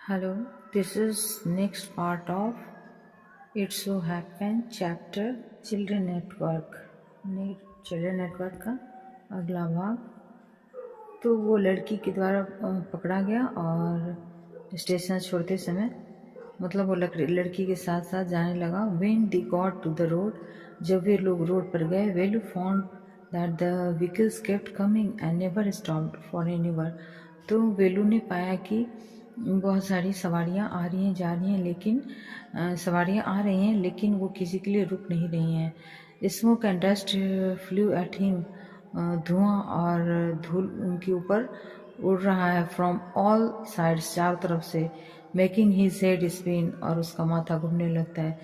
Hello, this is next part of It So Happened chapter Children Network. Children network का अगला भाग। तो वो लड़की के द्वारा पकड़ा गया और स्टेशन छोड़ते समय मतलब वो लड़की के साथ साथ जाने लगा। When they got to the road, जब वे लोग रोड पर गए, Velu found that the vehicles kept coming and never stopped for anywhere. तो वेलू ने पाया कि बहुत सारी सवारियां आ रही हैं जा रही हैं, लेकिन सवारियां आ रही हैं लेकिन वो किसी के लिए रुक नहीं रही हैं। Smoke and dust flu at him, धुआं और धूल उनके ऊपर उड़ रहा है। फ्रॉम ऑल साइड्स, चारों तरफ से। मेकिंग हिज हेड स्पिन, और उसका माथा घूमने लगता है।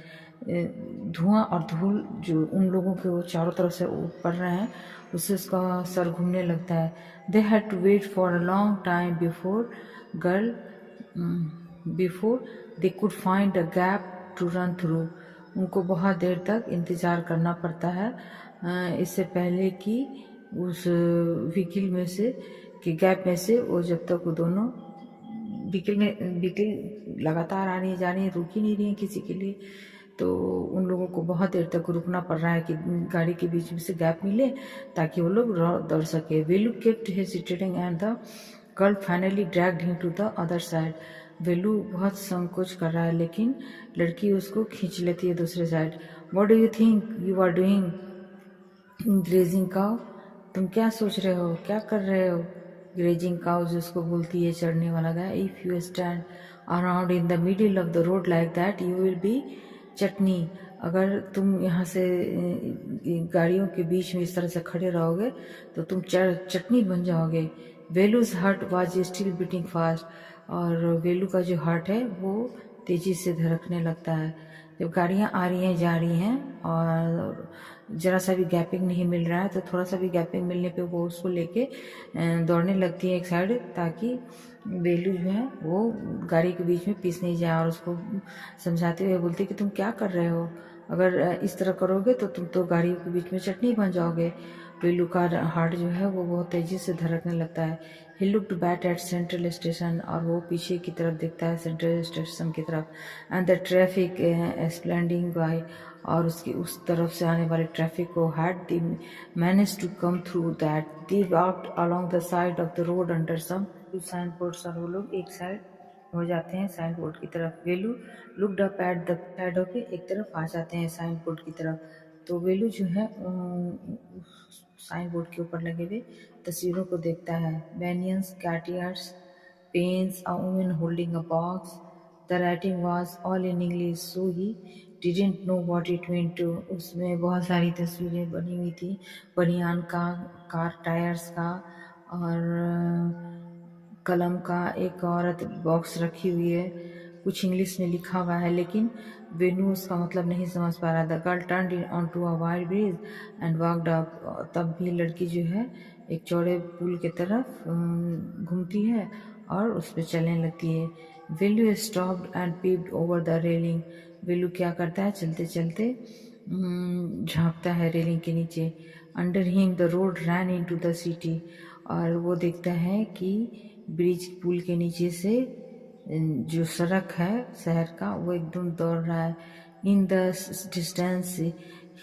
धुआं और धूल जो उन लोगों के वो चारों तरफ से पड़ रहे हैं उससे उसका सर घूमने लगता है। They had to wait for a long time before they could find a gap to run through. उनको बहुत देर तक इंतज़ार करना पड़ता है इससे पहले कि उस व्हीकल में से कि गैप में से वो जब तक वो दोनों व्हीकल लगातार आ रही है जा रही है, रुक ही नहीं रही है किसी के लिए। तो उन लोगों को बहुत देर तक रुकना पड़ रहा है कि गाड़ी के बीच में से गैप मिले ताकि वो लोग दौड़ सके। Velu kept hesitating and the girl finally dragged him to the other side. Velu बहुत संकोच कर रहा है लेकिन लड़की उसको खींच लेती है दूसरे side. What do you think you are doing grazing cow, तुम क्या सोच रहे हो, क्या कर रहे हो। ग्रेजिंग काउ जिसको बोलती है चढ़ने वाला गाय। If you stand around in the middle of the road like that you will be chutney. अगर तुम यहाँ से गाड़ियों के बीच में इस तरह से खड़े रहोगे तो तुम चटनी बन जाओगे। Velu's heart was still beating fast, और वेलू का जो हार्ट है वो तेजी से धड़कने लगता है। जब गाड़ियाँ आ रही हैं जा रही हैं और जरा सा भी गैपिंग नहीं मिल रहा है तो थोड़ा सा भी गैपिंग मिलने पे वो उसको लेके दौड़ने लगती है एक साइड, ताकि वेलू जो है वो गाड़ी के बीच में पीस नहीं जाए। और उसको समझाते हुए बोलती है कि तुम क्या कर रहे हो, अगर इस तरह करोगे तो तुम तो गाड़ियों के बीच में चटनी बन जाओगे। वेलू का हार्ट जो है वो बहुत तेजी से धड़कने लगता है। He looked back at central station, और वो पीछे की तरफ देखता है सेंट्रल स्टेशन की तरफ। And the traffic speeding by, और उसकी उस तरफ से आने वाले ट्रैफिक को had the manage to come through that they walked along the side of the road under some sign boards, और वो लोग एक साइड हो जाते हैं साइन बोर्ड की तरफ। Velu looked up at the side होके एक तरफ आ जाते हैं साइन बोर्ड की तरफ। तो वेलू जो है साइन बोर्ड के ऊपर लगे हुए तस्वीरों को देखता है। बैनियंस, कैटियर्स, pens, a woman holding a box. The writing was all in English so he didn't know what it mean to. उसमें बहुत सारी तस्वीरें बनी हुई थी, बनियान का, कार टायर्स का और कलम का। एक औरत बॉक्स रखी हुई है, कुछ इंग्लिश में लिखा हुआ है लेकिन वेनू उसका मतलब नहीं समझ पा रहा। The girl turned in onto a wide bridge and walked up. तब भी लड़की जो है एक चौड़े पुल की तरफ घूमती है और उस पर चलने लगती है। Velu stopped and peeped over the railing. Velu क्या करता है, चलते चलते झांकता है रेलिंग के नीचे। Under him the road ran into the city, और वो देखता है कि ब्रिज पुल के नीचे से जो सड़क है शहर का वो एकदम दौड़ रहा है। In the distance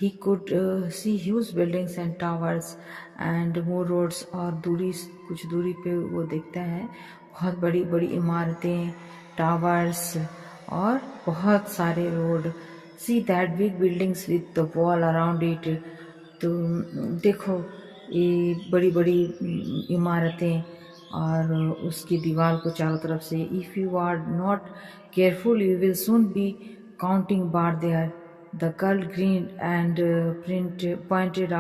he could see huge buildings and towers and more roads, और कुछ दूरी पे वो देखता है बहुत बड़ी बड़ी इमारतें, टावर्स और बहुत सारे road. See that big buildings with the wall around it. तो देखो ये बड़ी बड़ी इमारतें और उसकी दीवार को चारों तरफ से। If you are not careful you will soon be counting bar there. The girl grinned and pointed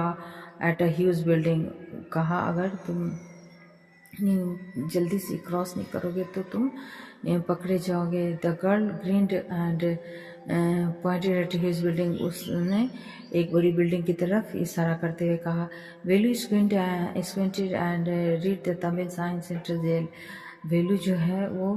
at a huge building. कहा अगर तुम जल्दी से क्रॉस नहीं करोगे तो तुम पकड़े जाओगे। The girl grinned and pointed at his building. उसने एक बड़ी बिल्डिंग की तरफ इशारा करते हुए कहा। Velu squinted and read the Tamil sign central jail. Velu जो है वो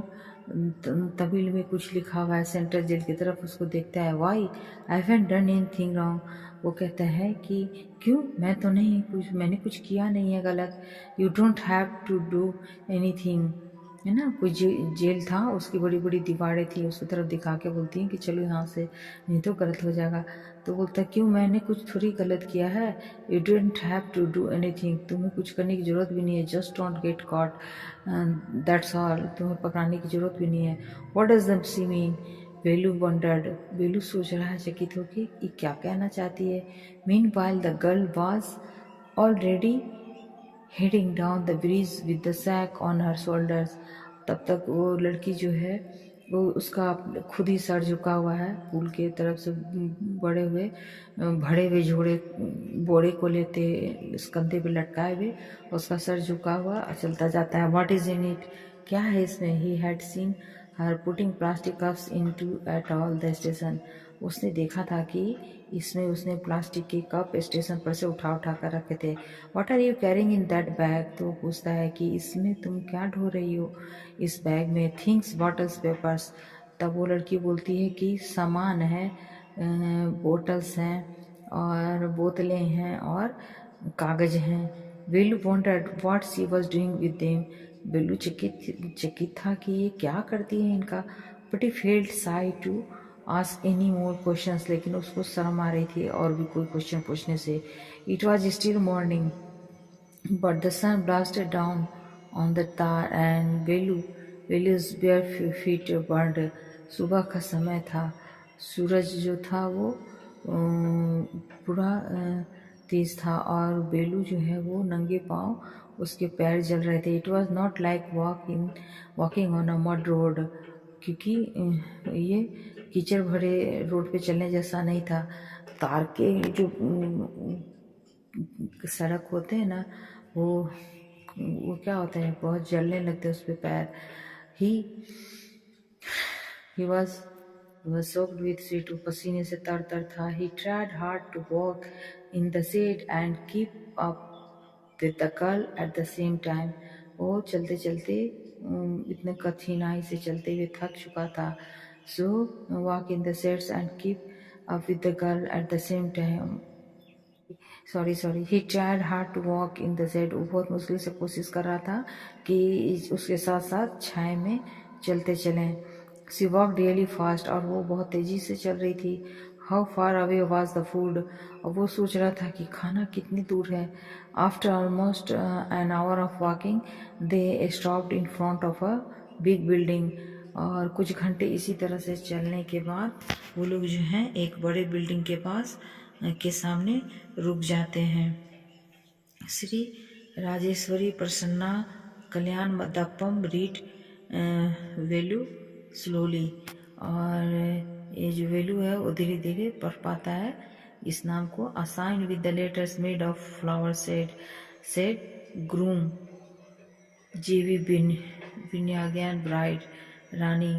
तमिल में कुछ लिखा हुआ है सेंट्रल जेल की तरफ, उसको देखता है। Why I haven't done anything wrong. वो कहता है कि क्यों, मैंने कुछ किया नहीं है गलत। You don't have to do anything है ना, कोई जेल था, उसकी बड़ी बड़ी दीवारें थी, उसकी तरफ दिखा के बोलती हैं कि चलो यहाँ से, नहीं तो गलत हो जाएगा। तो बोलता है क्यों, मैंने कुछ थोड़ी गलत किया है, you don't have to do anything, तुम्हें कुछ करने की ज़रूरत भी नहीं है, just don't get caught, that's all, तुम्हें पकड़ाने की ज़रूरत भी नहीं है। What does that see mean? Velu wondered, Velu सोच रहा है चकित होके कि क्या कहना चाहती है। Mean while the girl was already heading down the bridge with the sack on her shoulders। तब तक वो लड़की जो है वो उसका खुद ही सर झुका हुआ है, पुल के तरफ से बड़े हुए भरे हुए झोड़े बोरे को लेते इस कंधे पे लटकाए हुए, उसका सर झुका हुआ चलता जाता है। व्हाट इज इन इट, क्या है इसमें? He had seen her putting plastic cups into at all the station. उसने देखा था कि इसमें उसने प्लास्टिक के कप स्टेशन पर से उठा उठा कर रखे थे। What are you carrying in that bag? तो पूछता है कि इसमें तुम क्या ढो रही हो इस बैग में? Things, bottles, papers. तब वो लड़की बोलती है कि सामान है, बोटल्स हैं और बोतलें हैं और कागज हैं। Velu wondered what she was doing with them. Velu चकित था कि ये क्या करती है इनका। But he felt shy to ask any more questions, लेकिन उसको शर्म आ रही थी और भी कोई क्वेश्चन पूछने से। It was still morning but the sun blasted down on the tar and Velu's bare feet burned. सुबह का समय था, सूरज जो था वो पूरा तेज था और बेलू जो है वो नंगे पाँव उसके पैर जल रहे थे। It was not like walking on a mud road, क्योंकि ये कीचड़ भरे रोड पे चलने जैसा नहीं था। तार के जो सड़क होते हैं ना, वो क्या होता है, बहुत जलने लगते हैं उस पे पैर। He he was soaked with sweat, पसीने से तर तर था। He tried hard to walk in the shade and keep up with the girl at the same time. वो चलते चलते इतने कठिनाई से चलते हुए थक चुका था। So walk in the shades and keep up with the girl at the same time. Sorry, he tried hard to walk in the shade. वो बहुत मुश्किल से कोशिश कर रहा था कि उसके साथ साथ छाए में चलते चलें। शी वॉक रियली फास्ट, और वो बहुत तेजी से चल रही थी। How far away was the food, और वो सोच रहा था कि खाना कितनी दूर है। After almost an hour of walking they stopped in front of a big building. और कुछ घंटे इसी तरह से चलने के बाद वो लोग जो हैं एक बड़े बिल्डिंग के पास के सामने रुक जाते हैं। श्री राजेश्वरी प्रसन्ना कल्याण मदप्पम रीड वेलू स्लोली। और ये जो वेलू है वो धीरे धीरे पढ़ पाता है इस नाम को। A sign with the letters made of flower said groom G V Vinayagan bride Rani.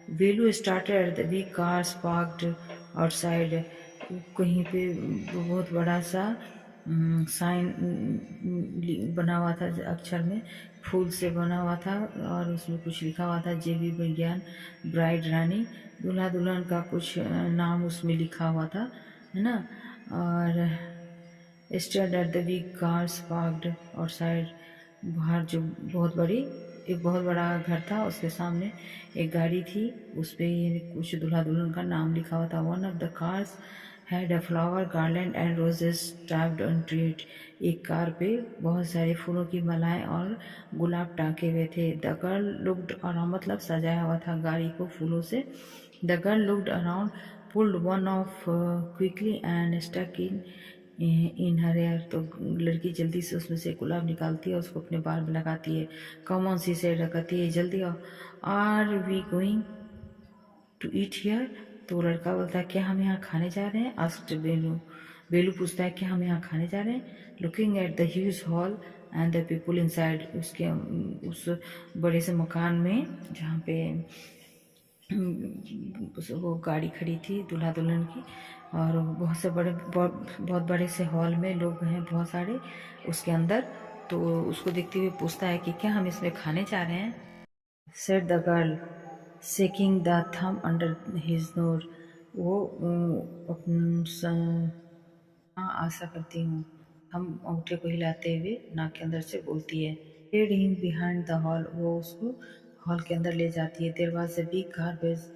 Velu started the big cars parked outside. कहीं पे बहुत बड़ा सा साइन बना हुआ था अक्षर में, फूल से बना हुआ था और उसमें कुछ लिखा हुआ था जेवी विज्ञान ब्राइड रानी। दूल्हा दुल्हन का कुछ नाम उसमें लिखा हुआ था, है ना। और stayed at the big cars parked outside. बाहर जो एक बहुत बड़ा घर था, उसके सामने एक गाड़ी थी, उस पे कुछ दूल्हा दुल्हन का नाम लिखा हुआ था। One of the cars had a flower garland and roses typed on treat. एक कार पे बहुत सारे फूलों की मालाएं और गुलाब टाँके हुए थे। द गर्ल लुक्ड अराउंड, मतलब सजाया हुआ था गाड़ी को फूलों से। The girl looked around, pulled one off quickly and stuck in her hair. तो लड़की जल्दी से उसमें से गुलाब निकालती है और उसको अपने बाल में लगाती है। कम ऑन सी सेड, कहती है जल्दी आओ। Are we going to eat here? तो लड़का बोलता है क्या हम यहाँ खाने जा रहे हैं? आस्क्ड बेलू। बेलू पूछता है क्या हम यहाँ खाने जा रहे हैं? Looking at the huge hall and the people inside. उसके उस बड़े से मकान में जहाँ पे वो गाड़ी खड़ी थी दूल्हा दुल्हन की, और बहुत बड़े से हॉल में लोग हैं बहुत सारे उसके अंदर। तो उसको देखते हुए पूछता है कि क्या हम इसमें खाने जा रहे हैं? Said the girl shaking the thumb under his nose. वो हाँ आशा करती हूँ, हम अंगूठे को हिलाते हुए नाक के अंदर से बोलती है। Led him behind the hall. वो उसको हॉल के अंदर ले जाती है। There was a big garbage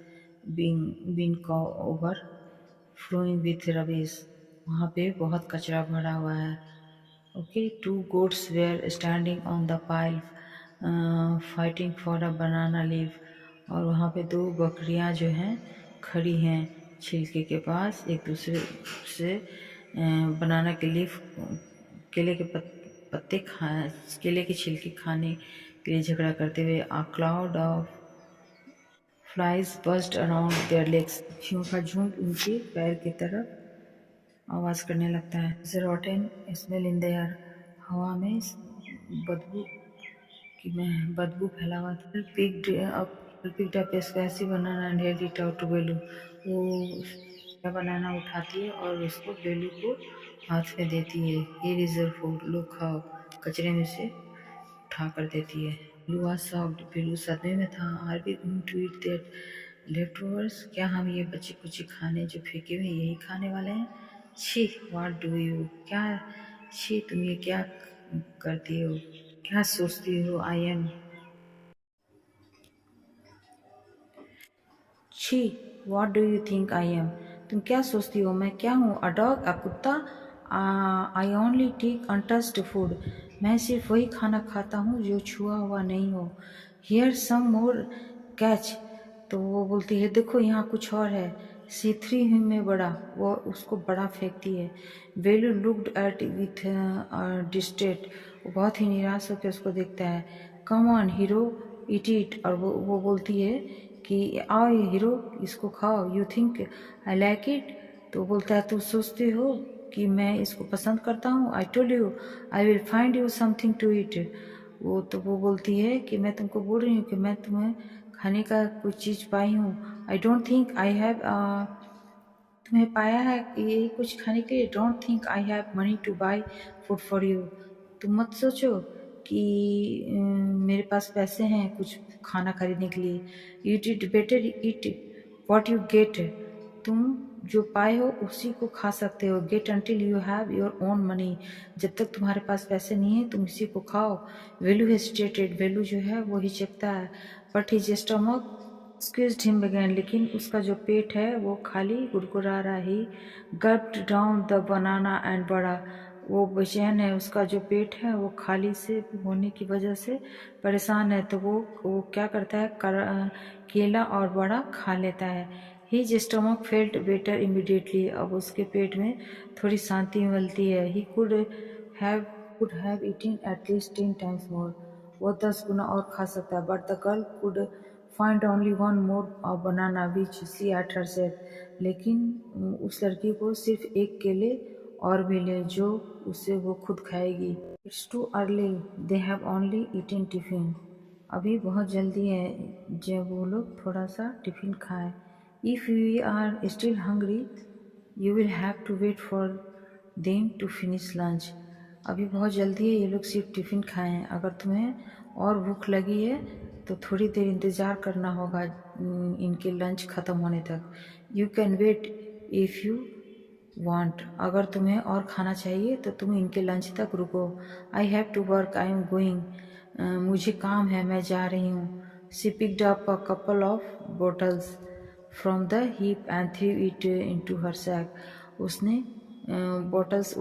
bin overflowing with rubbish, वहाँ पे बहुत कचरा भरा हुआ है। Okay, 2 goats were standing on the pile fighting for a banana leaf, और वहाँ पे 2 बकरियाँ जो हैं खड़ी हैं छिलके के पास, एक दूसरे से बनाना के लीफ, केले के पत्ते खा केले के छिलके खाने के लिए झगड़ा करते हुए। A cloud of flies buzzed around their legs, पक्षियों का झुंड उनके पैर की तरफ आवाज करने लगता है। Rotten smell in the air, हवा में बदबू बदबू फैला हुआ था। Picked up a spicy banana and held it out to बेलू, वो बनाना उठाती है और उसको बेलू को हाथ में देती है। ये रिजर्व फूड, लो खाओ, कचरे में से उठा कर देती है। लुआ सॉफ्ट, बेलू सदमे में था। Are we going to eat that leftovers, क्या हम ये बच्चे कुछ खाने जो फेंके हुए यही खाने वाले हैं? छी, व्हाट डू यू, क्या छी, तुम ये क्या करती हो, क्या सोचती हो? आई एम छी, what do you think I am, तुम क्या सोचती हो मैं क्या हूँ? अ डॉग, अ कुत्ता? I only take untouched food, मैं सिर्फ वही खाना खाता हूँ जो छुआ हुआ नहीं हो। हियर सम मोर कैच, तो वो बोलती है देखो यहाँ कुछ और है। सी थ्री हिम में बड़ा, वो उसको बड़ा फेंकती है। वेलू लुक्ड एट विथ डिस्ट्रेट, वो बहुत ही निराश होकर उसको देखता है। Come on hero, it it, और वो बोलती है कि आओ ये हीरो, इसको खाओ। You think I like it, तो बोलता है तू सोचते हो कि मैं इसको पसंद करता हूँ? I told you I will find you something to eat, वो बोलती है कि मैं तुमको बोल रही हूँ कि मैं तुम्हें खाने का कुछ चीज़ पाई हूँ। I don't think I have, तुम्हें पाया है यही कुछ खाने के लिए। Don't think I have money two by food for you, तुम मत सोचो कि मेरे पास पैसे हैं कुछ खाना खरीदने के लिए। You did better eat what you get, तुम जो पाए हो उसी को खा सकते हो। Get until you have your own money, जब तक तुम्हारे पास पैसे नहीं है तुम इसी को खाओ। वेलू हेजिटेटेड, वेलू जो है वो हिचकता है। But his stomach squeezed him again, लेकिन उसका जो पेट है वो खाली गुड़गुड़ा रहा ही। गल्प्ड डाउन द बनाना एंड बड़ा, वो बेचैन है, उसका जो पेट है वो खाली से होने की वजह से परेशान है, तो वो क्या करता है, केला और बड़ा खा लेता है। His stomach felt better immediately, अब उसके पेट में थोड़ी शांति मिलती है। He have could have eaten at least 10 times more, वो 10 गुना और खा सकता है। But the girl could find only one more banana which she ate herself, लेकिन उस लड़की को सिर्फ एक केले और मिले जो उसे वो खुद खाएगी। It's too early, they have only eaten tiffin, अभी बहुत जल्दी है जब वो लोग थोड़ा सा टिफिन खाएं। If you are still hungry you will have to wait for them to finish lunch, अभी बहुत जल्दी है, ये लोग सिर्फ टिफ़िन खाएं, अगर तुम्हें और भूख लगी है तो थोड़ी देर इंतज़ार करना होगा इनके लंच ख़त्म होने तक। You can wait if you want, अगर तुम्हें और खाना चाहिए तो तुम इनके लंच तक रुको। I have to work, I am going, मुझे काम है, मैं जा रही हूँ। She picked up a couple of bottles from the heap and threw it into her sack, उसने बॉटल्स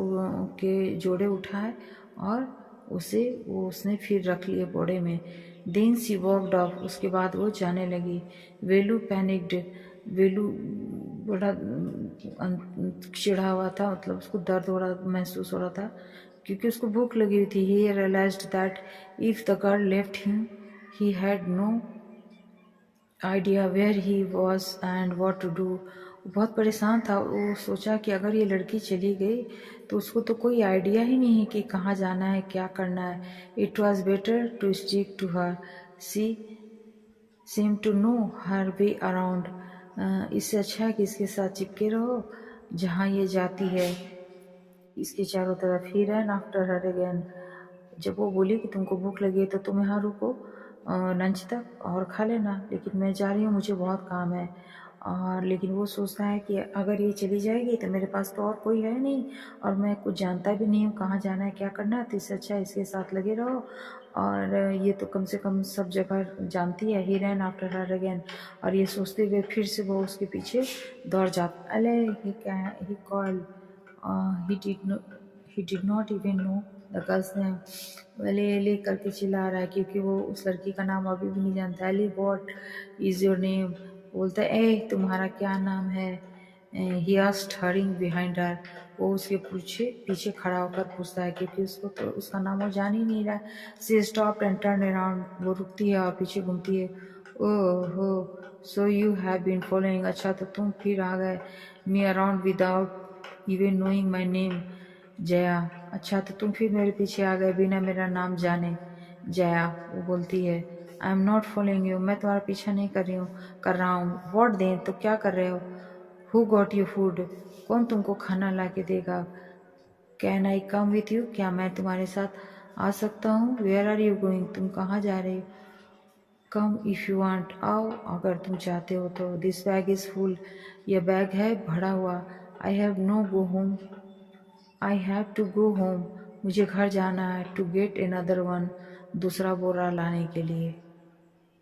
के जोड़े उठाए और उसने फिर रख लिए बोड़े में। देन सी वॉकड ऑफ, उसके बाद वो जाने लगी। वेलू पैनिक्ड, वेलू बड़ा चिढ़ा हुआ था, मतलब उसको दर्द हो रहा महसूस हो रहा था क्योंकि उसको भूख लगी हुई थी। He realised that if the girl left him he had no idea where he was and what to do, बहुत परेशान था। वो सोचा कि अगर ये लड़की चली गई तो उसको तो कोई आइडिया ही नहीं है कि कहाँ जाना है, क्या करना है। It was better to stick to her, she seemed to know her way around, इससे अच्छा है कि इसके साथ चिपके रहो जहाँ ये जाती है, इसके चारों तरफ। ही रैन आफ्टर हर अगेन, जब वो बोली कि तुमको भूख लगी है तो तुम यहाँ रुको लंच तक और खा लेना, लेकिन मैं जा रही हूँ, मुझे बहुत काम है। और लेकिन वो सोचता है कि अगर ये चली जाएगी तो मेरे पास तो और कोई है नहीं और मैं कुछ जानता भी नहीं हूँ कहाँ जाना है क्या करना है, तो इससे अच्छा इसके साथ लगे रहो और ये तो कम से कम सब जगह जानती है। ही रैन आफ्टर हर अगेन, और ये सोचते हुए फिर से वो उसके पीछे दौड़ जाता। अले he call, he did not even know the girl's name. एले करके चिल्ला रहा है क्योंकि वो उस लड़की का नाम अभी भी नहीं जानता। एले व्हाट इज योर नेम, बोलता है ए तुम्हारा क्या नाम है। He asked hurrying behind her, वो उसके पीछे पीछे खड़ा होकर पूछता है क्योंकि उसको तो उसका नाम वो जान ही नहीं रहा। She stop and turn around, वो रुकती है और पीछे घूमती है। Oh ho, so you have been following, अच्छा तो तुम फिर आ गए। Me around without even knowing my name Jaya, अच्छा तो तुम फिर मेरे पीछे आ गए बिना मेरा नाम जाने। जया वो बोलती है I am not following you, मैं तुम्हारा पीछा नहीं कर रहा हूँ। वॉट दें, तो क्या कर रहे हो। हु गॉट यू फूड, कौन तुमको खाना ला के देगा। Can I come with you, क्या मैं तुम्हारे साथ आ सकता हूँ। वेयर आर यू गोइंग, तुम कहाँ जा रहे हो। कम इफ़ यू वांट, आओ अगर तुम चाहते हो तो। दिस बैग इज़ फुल, यह बैग है भरा हुआ। I have no go home, I have to go home, मुझे घर जाना है। टू गेट अनदर वन, दूसरा बोरा लाने के लिए।